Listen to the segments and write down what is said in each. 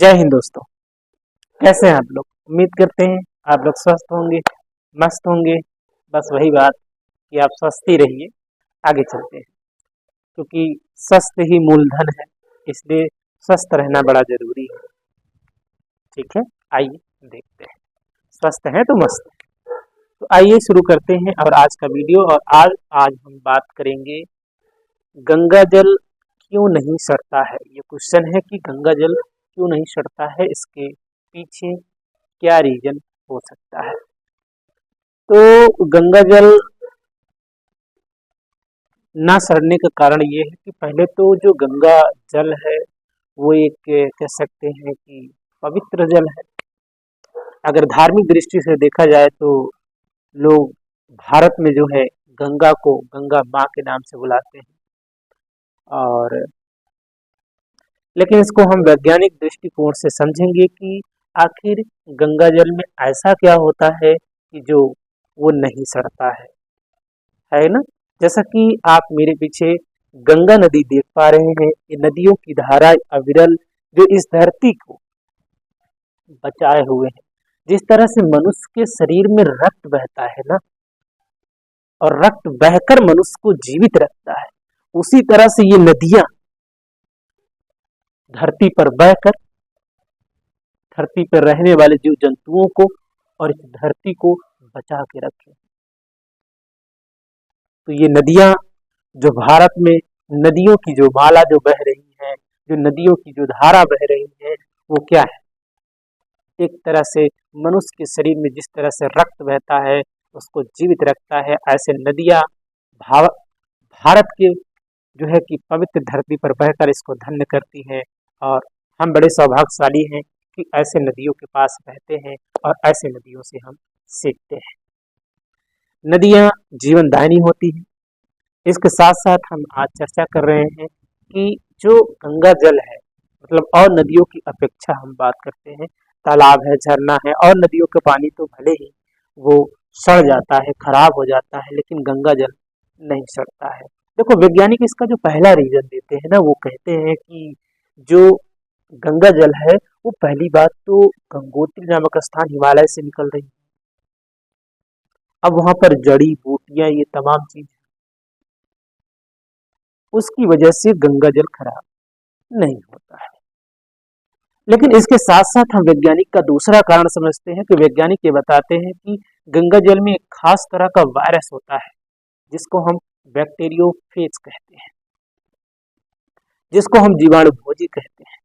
जय हिंद दोस्तों। कैसे हैं आप लोग? उम्मीद करते हैं आप लोग स्वस्थ होंगे, मस्त होंगे। बस वही बात कि आप स्वस्थ ही रहिए। आगे चलते हैं, क्योंकि स्वस्थ ही मूलधन है, इसलिए स्वस्थ रहना बड़ा जरूरी है। ठीक है, आइए देखते हैं। स्वस्थ हैं तो मस्त है। तो आइए शुरू करते हैं और आज का वीडियो। और आज हम बात करेंगे गंगा जल क्यों नहीं सड़ता है। ये क्वेश्चन है कि गंगा जल क्यों नहीं सड़ता है, इसके पीछे क्या रीजन हो सकता है। तो गंगा जल ना सड़ने का कारण ये है कि पहले तो जो गंगा जल है वो एक कह सकते हैं कि पवित्र जल है। अगर धार्मिक दृष्टि से देखा जाए तो लोग भारत में जो है गंगा को गंगा माँ के नाम से बुलाते हैं। और लेकिन इसको हम वैज्ञानिक दृष्टिकोण से समझेंगे कि आखिर गंगा जल में ऐसा क्या होता है कि जो वो नहीं सड़ता है ना। जैसा कि आप मेरे पीछे गंगा नदी देख पा रहे हैं, ये नदियों की धारा अविरल जो इस धरती को बचाए हुए हैं। जिस तरह से मनुष्य के शरीर में रक्त बहता है ना, और रक्त बहकर मनुष्य को जीवित रखता है, उसी तरह से ये नदियां धरती पर बहकर धरती पर रहने वाले जीव जंतुओं को और इस धरती को बचा के रखे। तो ये नदियां जो भारत में नदियों की जो माला जो बह रही है, जो नदियों की जो धारा बह रही है, वो क्या है? एक तरह से मनुष्य के शरीर में जिस तरह से रक्त बहता है उसको जीवित रखता है, ऐसे नदियां भारत के जो है कि पवित्र धरती पर बहकर इसको धन्य करती हैं। और हम बड़े सौभाग्यशाली हैं कि ऐसे नदियों के पास रहते हैं और ऐसे नदियों से हम सीखते हैं। नदियां जीवनदायिनी होती हैं। इसके साथ साथ हम आज चर्चा कर रहे हैं कि जो गंगा जल है, मतलब और नदियों की अपेक्षा हम बात करते हैं, तालाब है, झरना है और नदियों के पानी तो भले ही वो सड़ जाता है, खराब हो जाता है, लेकिन गंगा जल नहीं सड़ता है। देखो, वैज्ञानिक इसका जो पहला रीजन देते हैं ना, वो कहते हैं कि जो गंगा जल है वो पहली बात तो गंगोत्री नामक स्थान हिमालय से निकल रही है। अब वहां पर जड़ी बूटियां ये तमाम चीज, उसकी वजह से गंगा जल खराब नहीं होता है। लेकिन इसके साथ साथ हम वैज्ञानिक का दूसरा कारण समझते हैं कि वैज्ञानिक ये बताते हैं कि गंगा जल में एक खास तरह का वायरस होता है जिसको हम बैक्टीरियोफेज कहते हैं, जिसको हम जीवाणुभोजी कहते हैं।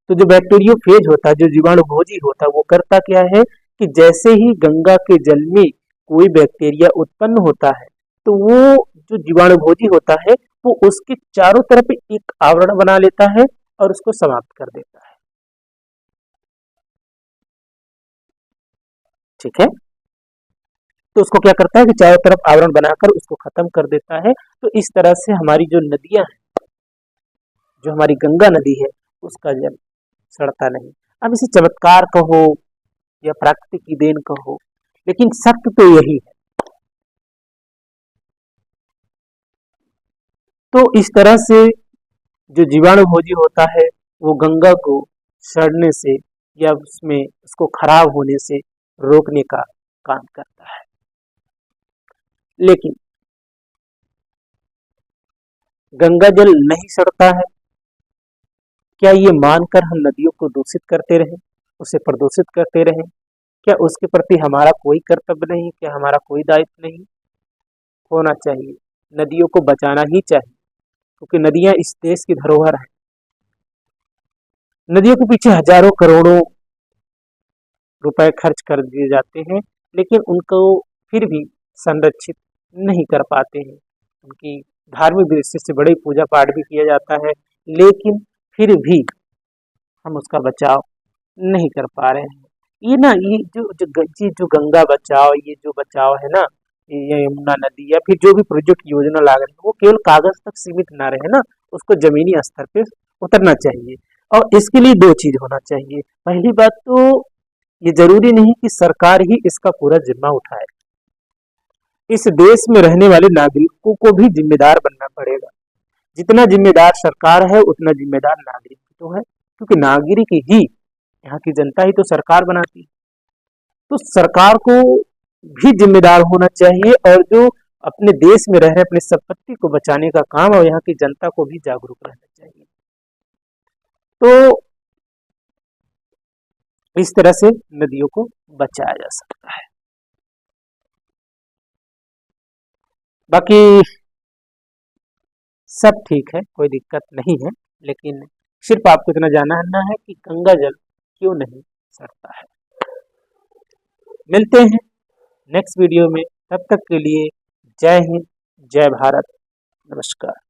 तो जो बैक्टीरियोफेज होता है, जो जीवाणुभोजी होता है, वो करता क्या है कि जैसे ही गंगा के जल में कोई बैक्टीरिया उत्पन्न होता है तो वो जो जीवाणुभोजी होता है वो उसके चारों तरफ एक आवरण बना लेता है और उसको समाप्त कर देता है। ठीक है, तो उसको क्या करता है कि चारों तरफ आवरण बनाकर उसको खत्म कर देता है। तो इस तरह से हमारी जो नदियां हैं, जो हमारी गंगा नदी है, उसका जल सड़ता नहीं। अब इसे चमत्कार कहो या प्रकृति की देन कहो, लेकिन सत्य तो यही है। तो इस तरह से जो जीवाणुभोजी होता है वो गंगा को सड़ने से या उसमें उसको खराब होने से रोकने का काम करता है। लेकिन गंगा जल नहीं सड़ता है, क्या ये मानकर हम नदियों को दूषित करते रहें, उसे प्रदूषित करते रहें? क्या उसके प्रति हमारा कोई कर्तव्य नहीं? क्या हमारा कोई दायित्व नहीं होना चाहिए? नदियों को बचाना ही चाहिए, क्योंकि नदियां इस देश की धरोहर है। नदियों के पीछे हजारों करोड़ों रुपए खर्च कर दिए जाते हैं, लेकिन उनको फिर भी संरक्षित नहीं कर पाते हैं। उनकी धार्मिक दृष्टि से बड़ी पूजा पाठ भी किया जाता है, लेकिन फिर भी हम उसका बचाव नहीं कर पा रहे हैं। ये ना, ये जो गंगा बचाओ, ये जो बचाव है ना, ये यमुना नदी या फिर जो भी प्रोजेक्ट योजना ला रहे हैं, वो केवल कागज तक सीमित ना रहे ना, उसको जमीनी स्तर पे उतरना चाहिए। और इसके लिए दो चीज होना चाहिए। पहली बात तो ये जरूरी नहीं कि सरकार ही इसका पूरा जिम्मा उठाए, इस देश में रहने वाले नागरिकों को भी जिम्मेदार बनना पड़ेगा। जितना जिम्मेदार सरकार है उतना जिम्मेदार नागरिक तो है। क्योंकि नागरिक ही, यहाँ की जनता ही तो सरकार बनाती है। तो सरकार को भी जिम्मेदार होना चाहिए और जो अपने देश में रह रहे अपनी संपत्ति को बचाने का काम, और यहाँ की जनता को भी जागरूक रहना चाहिए। तो इस तरह से नदियों को बचाया जा सकता है। बाकी सब ठीक है, कोई दिक्कत नहीं है, लेकिन सिर्फ आपको इतना जानना है कि गंगा जल क्यों नहीं सड़ता है। मिलते हैं नेक्स्ट वीडियो में, तब तक के लिए जय हिंद, जय भारत, नमस्कार।